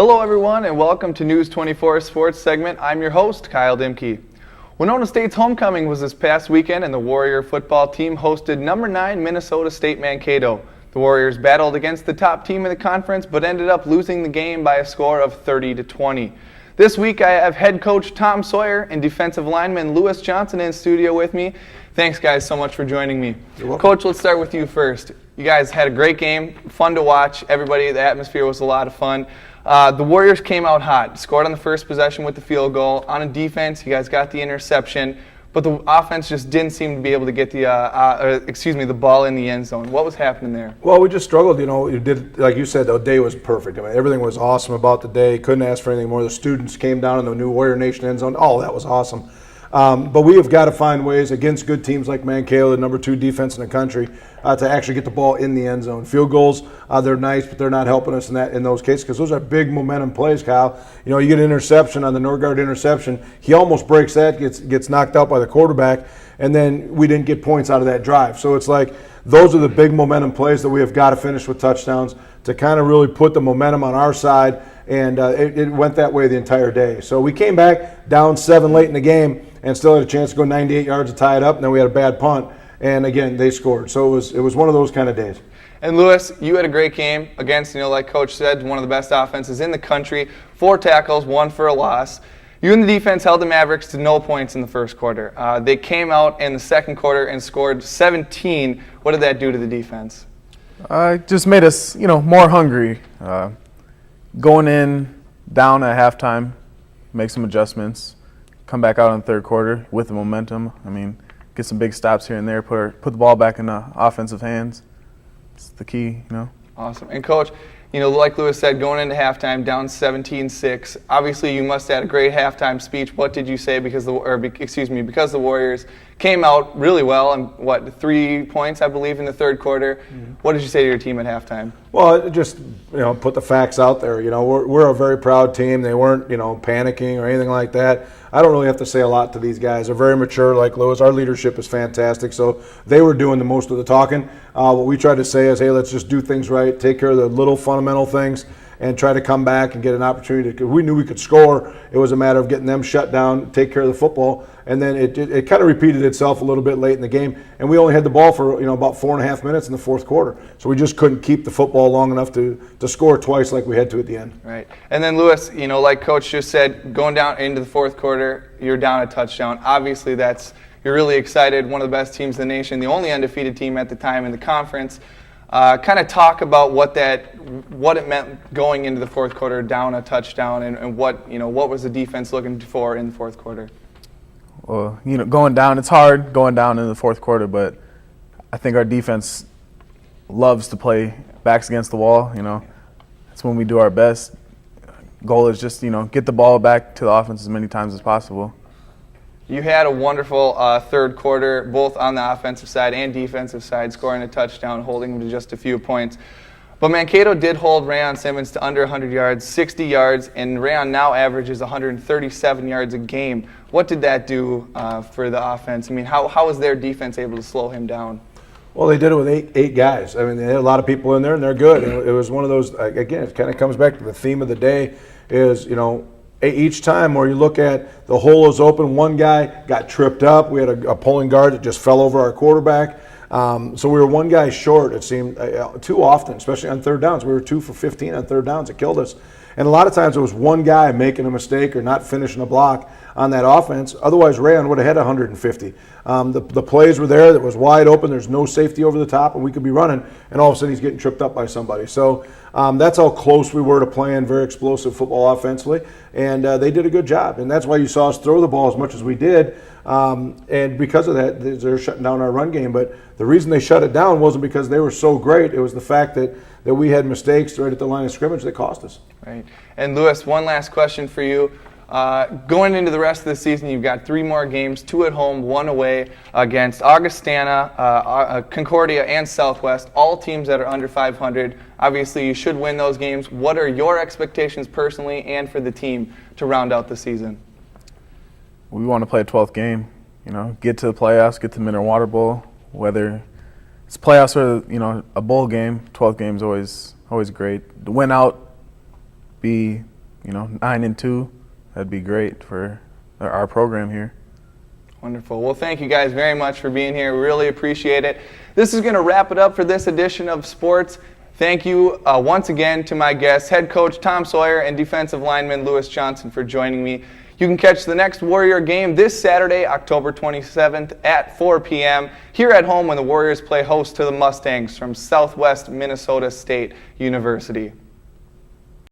Hello everyone and welcome to News 24 Sports segment. I'm your host, Kyle Dimke. Winona State's homecoming was this past weekend and the Warrior football team hosted number 9 Minnesota State Mankato. The Warriors battled against the top team in the conference but ended up losing the game by a score of 30-20. This week I have head coach Tom Sawyer and defensive lineman Lewis Johnson in studio with me. Thanks guys so much for joining me. You're welcome. Coach, let's start with you first. You guys had a great game, fun to watch. Everybody, the atmosphere was a lot of fun. The Warriors came out hot, scored on the first possession with the field goal. On a defense, you guys got the interception, but the offense just didn't seem to be able to get the ball in the end zone. What was happening there? Well, we just struggled. You did, like you said, the day was perfect. I mean, everything was awesome about the day. Couldn't ask for anything more. The students came down in the new Warrior Nation end zone. Oh, that was awesome. But we have got to find ways against good teams like Mankato, the number 2 defense in the country, to actually get the ball in the end zone. Field goals, they're nice, but they're not helping us in those cases because those are big momentum plays, Kyle. You know, you get an interception on the Norgard interception. He almost breaks that, gets knocked out by the quarterback, and then we didn't get points out of that drive. So it's like those are the big momentum plays that we have got to finish with touchdowns to kind of really put the momentum on our side, and it went that way the entire day. So we came back down 7 late in the game and still had a chance to go 98 yards to tie it up, and then we had a bad punt. And again, they scored. So it was one of those kind of days. And Lewis, you had a great game against, like Coach said, one of the best offenses in the country. 4 tackles, 1 for a loss. You and the defense held the Mavericks to no points in the first quarter. They came out in the second quarter and scored 17. What did that do to the defense? It just made us, more hungry. Going in down at halftime, make some adjustments, come back out in the third quarter with the momentum. Get some big stops here and there, put the ball back in the offensive hands. It's the key, Awesome. And Coach, like Lewis said, going into halftime, down 17-6. Obviously, you must have had a great halftime speech. What did you say because the Warriors came out really well and 3 points, I believe, in the third quarter. Mm-hmm. What did you say to your team at halftime? Well, just put the facts out there. We're a very proud team. They weren't panicking or anything like that. I don't really have to say a lot to these guys. They're very mature, like Lewis. Our leadership is fantastic, so they were doing the most of the talking. What we tried to say is, hey, let's just do things right, take care of the little fundamental things, and try to come back and get an opportunity. Because we knew we could score. It was a matter of getting them shut down, take care of the football, and then it kind of repeated itself a little bit late in the game. And we only had the ball for about 4.5 minutes in the fourth quarter, so we just couldn't keep the football long enough to score twice like we had to at the end. Right. And then Lewis, like Coach just said, going down into the fourth quarter, you're down a touchdown. Obviously, you're really excited. One of the best teams in the nation, the only undefeated team at the time in the conference. Kind of talk about what it meant going into the fourth quarter, down a touchdown, and what was the defense looking for in the fourth quarter? Well, going down, it's hard going down in the fourth quarter, but I think our defense loves to play backs against the wall. That's when we do our best. Goal is just get the ball back to the offense as many times as possible. You had a wonderful third quarter, both on the offensive side and defensive side, scoring a touchdown, holding them to just a few points. But Mankato did hold Rayon Simmons to under 100 yards, 60 yards, and Rayon now averages 137 yards a game. What did that do for the offense? How was their defense able to slow him down? Well, they did it with eight guys. They had a lot of people in there, and they're good. It was one of those, again, it kind of comes back to the theme of the day is, each time where you look at the hole is open, one guy got tripped up. We had a pulling guard that just fell over our quarterback. So we were one guy short, it seemed, too often, especially on third downs. We were 2 for 15 on third downs. It killed us. And a lot of times it was one guy making a mistake or not finishing a block on that offense. Otherwise, Rayon would have had 150. The plays were there. That was wide open. There's no safety over the top, and we could be running, and all of a sudden he's getting tripped up by somebody. So that's how close we were to playing very explosive football offensively, and they did a good job. And that's why you saw us throw the ball as much as we did. And because of that, they're shutting down our run game. But the reason they shut it down wasn't because they were so great. It was the fact that we had mistakes right at the line of scrimmage that cost us. Right. And Lewis, one last question for you. Going into the rest of the season, you've got 3 more games, 2 at home, 1 away against Augustana, Concordia, and Southwest, all teams that are under 500. Obviously, you should win those games. What are your expectations personally and for the team to round out the season? We want to play a 12th game, get to the playoffs, get to the Mineral Water Bowl, whether it's playoffs or, a bowl game. 12th game is always great. To win out, be 9-2. That'd be great for our program here. Wonderful. Well, thank you guys very much for being here. Really appreciate it. This is going to wrap it up for this edition of Sports. Thank you once again to my guests, head coach Tom Sawyer and defensive lineman Lewis Johnson, for joining me. You can catch the next Warrior game this Saturday, October 27th at 4 p.m. here at home when the Warriors play host to the Mustangs from Southwest Minnesota State University.